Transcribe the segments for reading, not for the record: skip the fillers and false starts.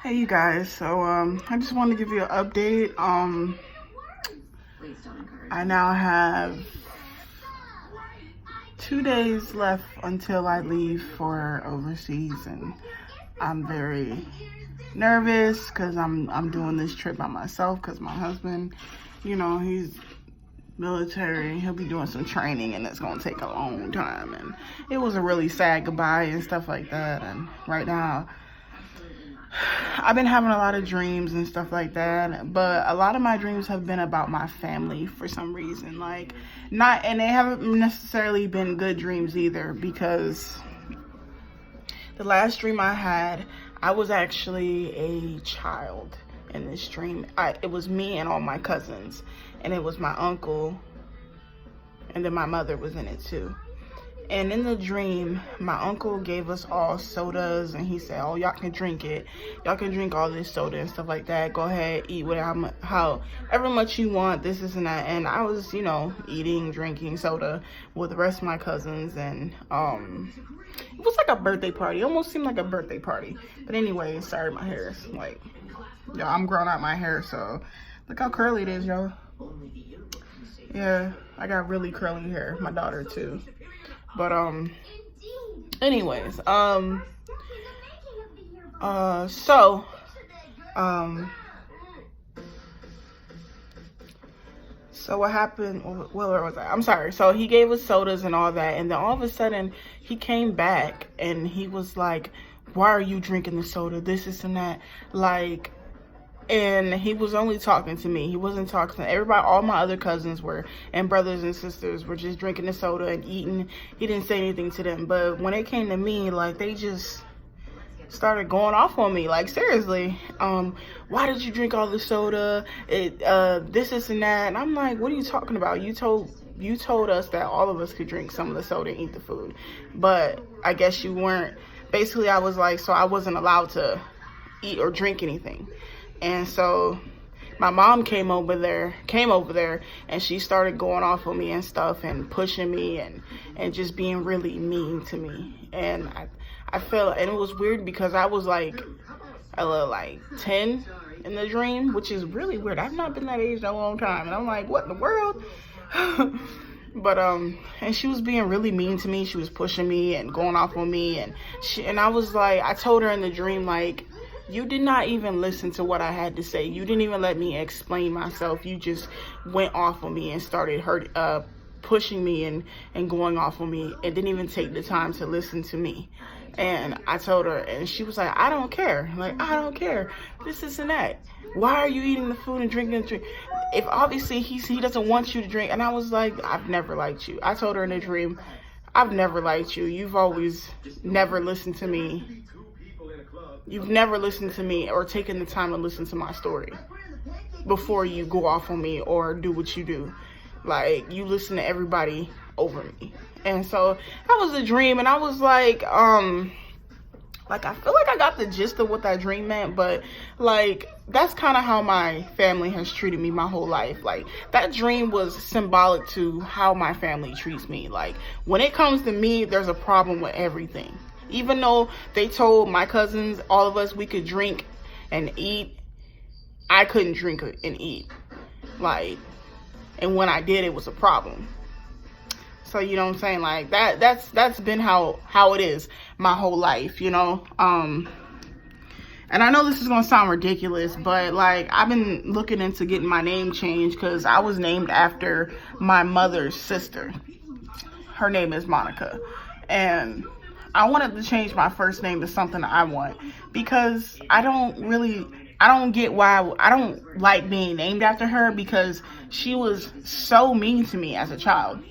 Hey you guys, so I just wanted to give you an update. I now have 2 days left until I leave for overseas, and I'm very nervous because I'm doing this trip by myself because my husband, he's military. He'll be doing some training and it's gonna take a long time, and it was a really sad goodbye and stuff like that. And right now I've been having a lot of dreams and stuff like that, but a lot of my dreams have been about my family for some reason. And they haven't necessarily been good dreams either, because the last dream I had, I was actually a child in this dream. It was me and all my cousins, and it was my uncle, and then my mother was in it too. And in the dream, my uncle gave us all sodas, and he said, oh, y'all can drink it. Y'all can drink all this soda and stuff like that. Go ahead, eat however much you want, this and that. And I was, eating, drinking soda with the rest of my cousins. And it was like a birthday party. It almost seemed like a birthday party. But anyway, sorry, my hair is I'm growing out my hair, so look how curly it is, y'all. Yeah, I got really curly hair. My daughter too. But anyways, so what happened? Where was I? I'm sorry. So he gave us sodas and all that, and then all of a sudden he came back and he was like, "Why are you drinking the soda? This and that." And he was only talking to me. He wasn't talking to everybody. All my other cousins and brothers and sisters were just drinking the soda and eating. He didn't say anything to them. But when it came to me, they just started going off on me. Seriously, why did you drink all the soda? This and that. And I'm like, what are you talking about? You told us that all of us could drink some of the soda and eat the food. But I guess you weren't. Basically, I was like, so I wasn't allowed to eat or drink anything. And so my mom came over there and she started going off on me and stuff and pushing me and just being really mean to me. And I felt, and it was weird because I was a little 10 in the dream, which is really weird. I've not been that age in a long time. And I'm like, what in the world? But and she was being really mean to me. She was pushing me and going off on me, and I was like, I told her in the dream, you did not even listen to what I had to say. You didn't even let me explain myself. You just went off on me and started pushing me and going off on me, and didn't even take the time to listen to me. And I told her, and she was like, I don't care. I don't care. This and that. Why are you eating the food and drinking the drink? If obviously he doesn't want you to drink. And I was like, I've never liked you. I told her in a dream, I've never liked you. You've always never listened to me. You've never listened to me or taken the time to listen to my story before you go off on me or do what you do. You listen to everybody over me. And so that was a dream, and I was like, I feel like I got the gist of what that dream meant, but that's kind of how my family has treated me my whole life. That dream was symbolic to how my family treats me. When it comes to me, there's a problem with everything. Even though they told my cousins, all of us, we could drink and eat, I couldn't drink and eat. And when I did, it was a problem. So, you know what I'm saying? That's been how it is my whole life, And I know this is going to sound ridiculous, but I've been looking into getting my name changed because I was named after my mother's sister. Her name is Monica. And I wanted to change my first name to something I want, because I don't get why I don't like being named after her, because she was so mean to me as a child.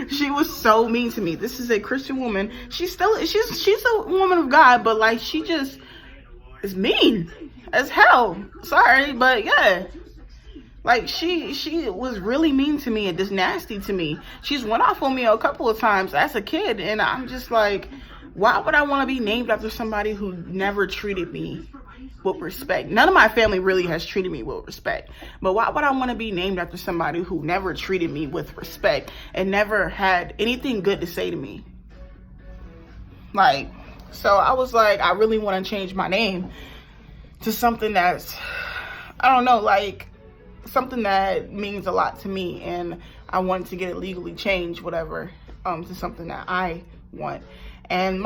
She was so mean to me. This is a Christian woman. She's a woman of God, but she just is mean as hell. Sorry, but yeah. She was really mean to me and just nasty to me. She's went off on me a couple of times as a kid, and I'm just like, why would I want to be named after somebody who never treated me with respect? None of my family really has treated me with respect, but why would I want to be named after somebody who never treated me with respect and never had anything good to say to me? So I was like, I really want to change my name to something that's, I don't know, like something that means a lot to me, and I wanted to get it legally changed, whatever, to something that I want. And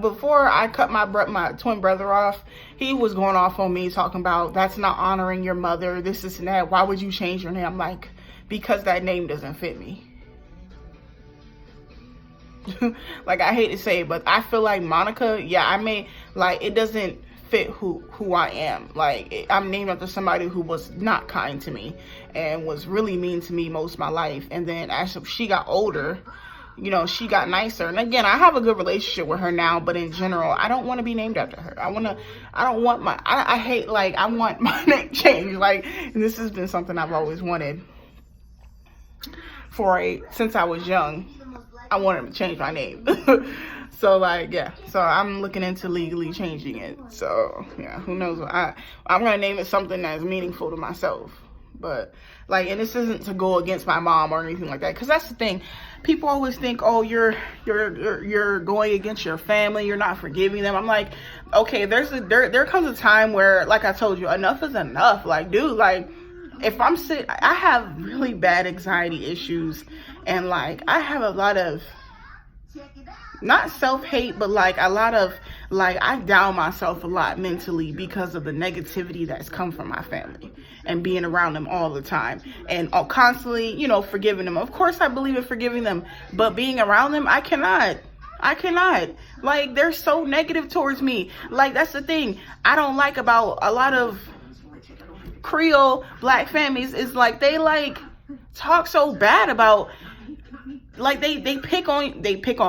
before I cut my twin brother off, he was going off on me, talking about that's not honoring your mother, this and that. Why would you change your name? I'm like, because that name doesn't fit me. Like, I hate to say it, but I feel like Monica, yeah, I may, like, it doesn't fit who I am. Like, I'm named after somebody who was not kind to me and was really mean to me most of my life. And then as she got older, you know, she got nicer. And again, I have a good relationship with her now, but in general, I don't want to be named after her. I hate, like, I want my name changed. Like, and this has been something I've always wanted since I was young. I wanted to change my name. So, like, yeah. So I'm looking into legally changing it. So, yeah, who knows? I'm going to name it something that's meaningful to myself. But, like, and this isn't to go against my mom or anything like that. Because that's the thing. People always think, oh, you're going against your family. You're not forgiving them. I'm like, okay, there comes a time where, like I told you, enough is enough. Like, dude, like, if I'm sick, I have really bad anxiety issues. And, like, I have a lot of, not self-hate, but like a lot of, like, I down myself a lot mentally because of the negativity that's come from my family and being around them all the time and constantly, you know, forgiving them. Of course I believe in forgiving them, but being around them, I cannot. Like, they're so negative towards me. Like, that's the thing I don't like about a lot of Creole black families is, like, they, like, talk so bad about, like, they pick on me. They pick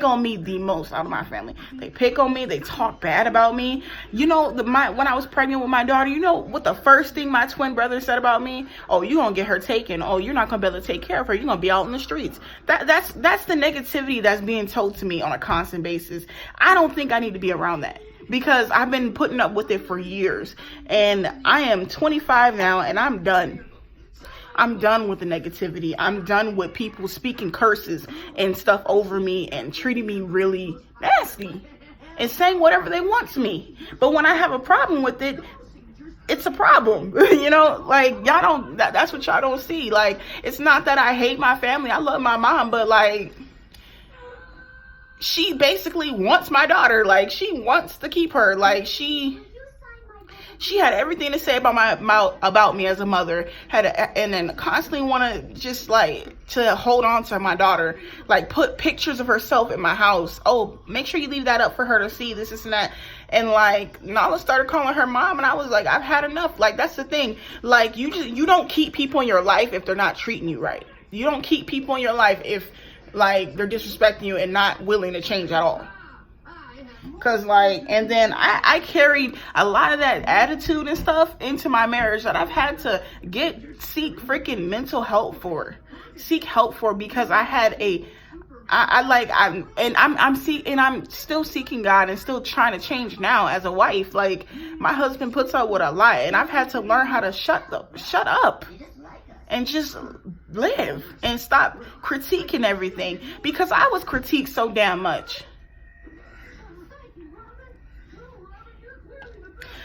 on me the most out of my family. They pick on me. They talk bad about me. You know, when I was pregnant with my daughter, you know what the first thing my twin brother said about me? Oh, you gonna get her taken. Oh, you're not gonna be able to take care of her. You're gonna be out in the streets. That's the negativity that's being told to me on a constant basis. I don't think I need to be around that, because I've been putting up with it for years, and I am 25 now, and I'm done. I'm done with the negativity. I'm done with people speaking curses and stuff over me and treating me really nasty and saying whatever they want to me. But when I have a problem with it, it's a problem. You know, like, y'all don't, that's what y'all don't see. Like, it's not that I hate my family. I love my mom, but, like, she basically wants my daughter. Like, she wants to keep her. Like, she had everything to say about me as a mother, and then constantly want to just, like, to hold on to my daughter, like, put pictures of herself in my house. Oh, make sure you leave that up for her to see, this and that. And, like, Nala started calling her mom, and I was like, I've had enough. Like, that's the thing. Like, you don't keep people in your life if they're not treating you right. You don't keep people in your life if, like, they're disrespecting you and not willing to change at all. Cause, like, and then I carried a lot of that attitude and stuff into my marriage that I've had to seek freaking mental help for, because I had I'm still seeking God and still trying to change now as a wife. Like, my husband puts up with a lot, and I've had to learn how to shut up and just live and stop critiquing everything, because I was critiqued so damn much.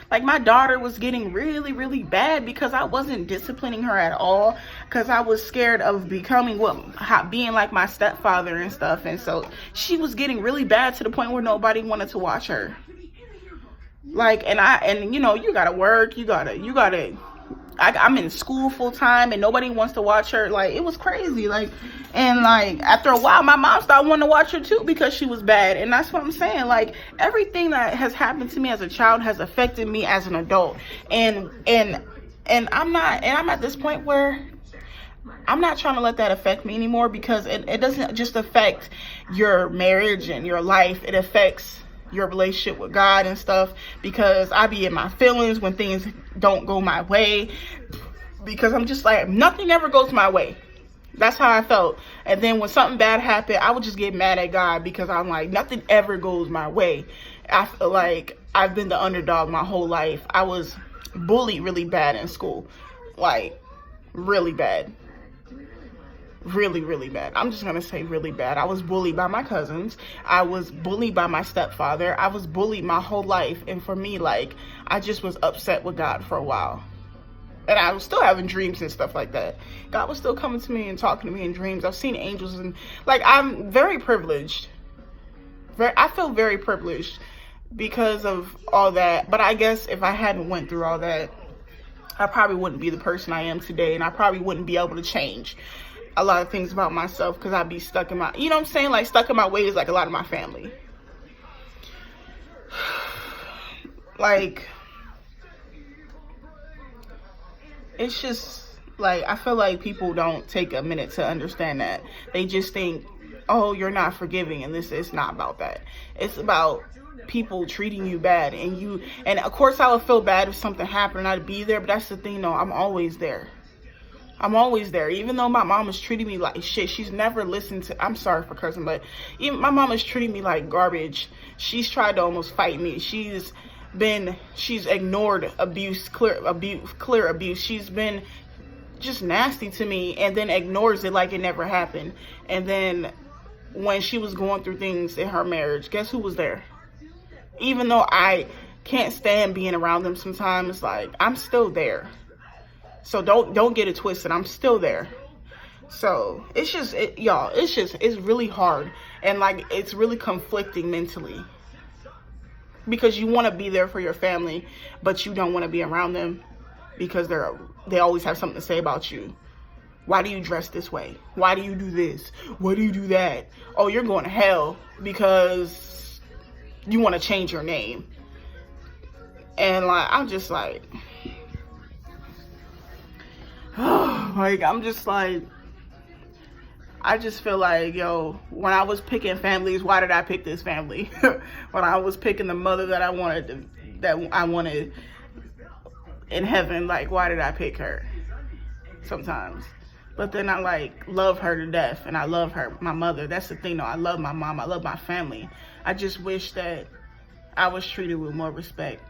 Like, my daughter was getting really, really bad because I wasn't disciplining her at all, because I was scared of being like my stepfather and stuff. And so she was getting really bad to the point where nobody wanted to watch her. Like, and you know, you gotta work, I'm in school full time, and nobody wants to watch her. Like, it was crazy. Like, and, like, after a while, my mom started wanting to watch her too because she was bad. And that's what I'm saying. Like, everything that has happened to me as a child has affected me as an adult. And I'm at this point where I'm not trying to let that affect me anymore, because it doesn't just affect your marriage and your life. It affects your relationship with God and stuff, because I be in my feelings when things don't go my way, because I'm just like, nothing ever goes my way. That's how I felt. And then when something bad happened, I would just get mad at God, because I'm like, nothing ever goes my way. I feel like I've been the underdog my whole life. I was bullied really bad in school, like, really bad. really, really bad. I'm just gonna say really bad. I was bullied by my cousins. I was bullied by my stepfather. I was bullied my whole life. And for me, like, I just was upset with God for a while. And I was still having dreams and stuff like that. God was still coming to me and talking to me in dreams. I've seen angels, and like, I'm very privileged. I feel very privileged because of all that. But I guess if I hadn't went through all that, I probably wouldn't be the person I am today, and I probably wouldn't be able to change a lot of things about myself, because I'd be stuck in my, you know what I'm saying, like stuck in my ways, like a lot of my family. Like, it's just like, I feel like people don't take a minute to understand that. They just think, oh, you're not forgiving, and this is not about that. It's about people treating you bad, and of course I would feel bad if something happened and I'd be there, but that's the thing though, I'm always there. I'm always there. Even though my mom is treating me like shit, she's never listened to, I'm sorry for cursing, but even my mom is treating me like garbage. She's tried to almost fight me. She's ignored abuse, clear abuse. She's been just nasty to me, and then ignores it like it never happened. And then when she was going through things in her marriage, guess who was there? Even though I can't stand being around them sometimes, like, I'm still there. So don't get it twisted. I'm still there. So it's just, y'all, it's really hard. And like, it's really conflicting mentally. Because you want to be there for your family, but you don't want to be around them because they always have something to say about you. Why do you dress this way? Why do you do this? Why do you do that? Oh, you're going to hell because you want to change your name. And like, I'm just like, like, I'm just like, I just feel like, yo, when I was picking families, why did I pick this family? When I was picking the mother that I wanted in heaven, like, why did I pick her? Sometimes. But then I like love her to death, and I love her, my mother. That's the thing though, I love my mom, I love my family. I just wish that I was treated with more respect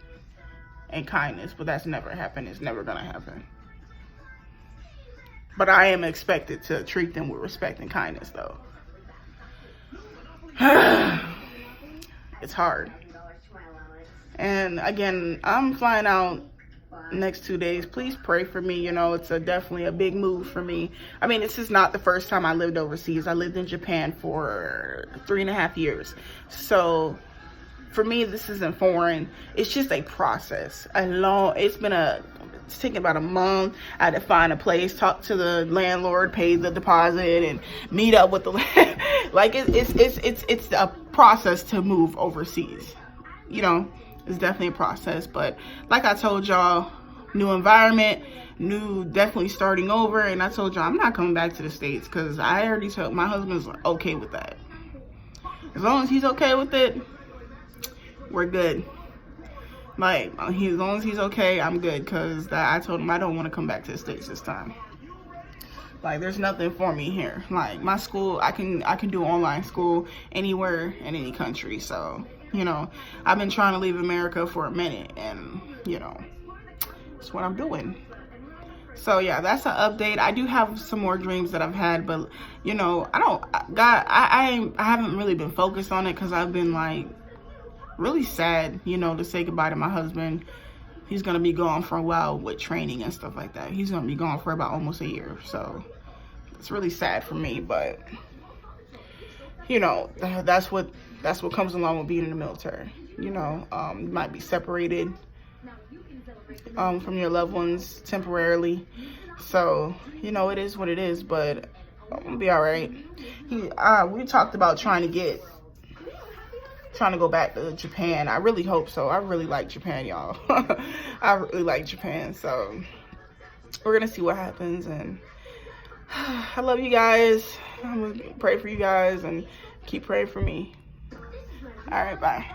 and kindness, but that's never happened. It's never gonna happen. But I am expected to treat them with respect and kindness, though. It's hard. And again, I'm flying out next 2 days. Please pray for me. You know, it's definitely a big move for me. I mean, this is not the first time I lived overseas. I lived in Japan for 3.5 years. So for me, this isn't foreign. It's just a process. It's taken about a month. I had to find a place, talk to the landlord, pay the deposit, and meet up with the like, it's a process to move overseas. You know, it's definitely a process. But like I told y'all, new environment, definitely starting over. And I told y'all, I'm not coming back to the States, because I already told my husband's okay with that. As long as he's okay with it, we're good. Like, as long as he's okay, I'm good, because I told him I don't want to come back to the States this time. Like, there's nothing for me here. Like, my school, I can do online school anywhere in any country. So, you know, I've been trying to leave America for a minute, and, you know, that's what I'm doing. So yeah, that's an update. I do have some more dreams that I've had, but, you know, I haven't really been focused on it, because I've been like really sad, you know, to say goodbye to my husband. He's gonna be gone for a while with training and stuff like that. He's gonna be gone for about almost a year, so it's really sad for me. But, you know, that's what comes along with being in the military. You know, you might be separated from your loved ones temporarily, so, you know, it is what it is. But I'm gonna be all right. We talked about trying to go back to Japan. I really hope so. I really like Japan, y'all. I really like Japan. So we're gonna see what happens. And I love you guys. I'm gonna pray for you guys and keep praying for me. All right, bye.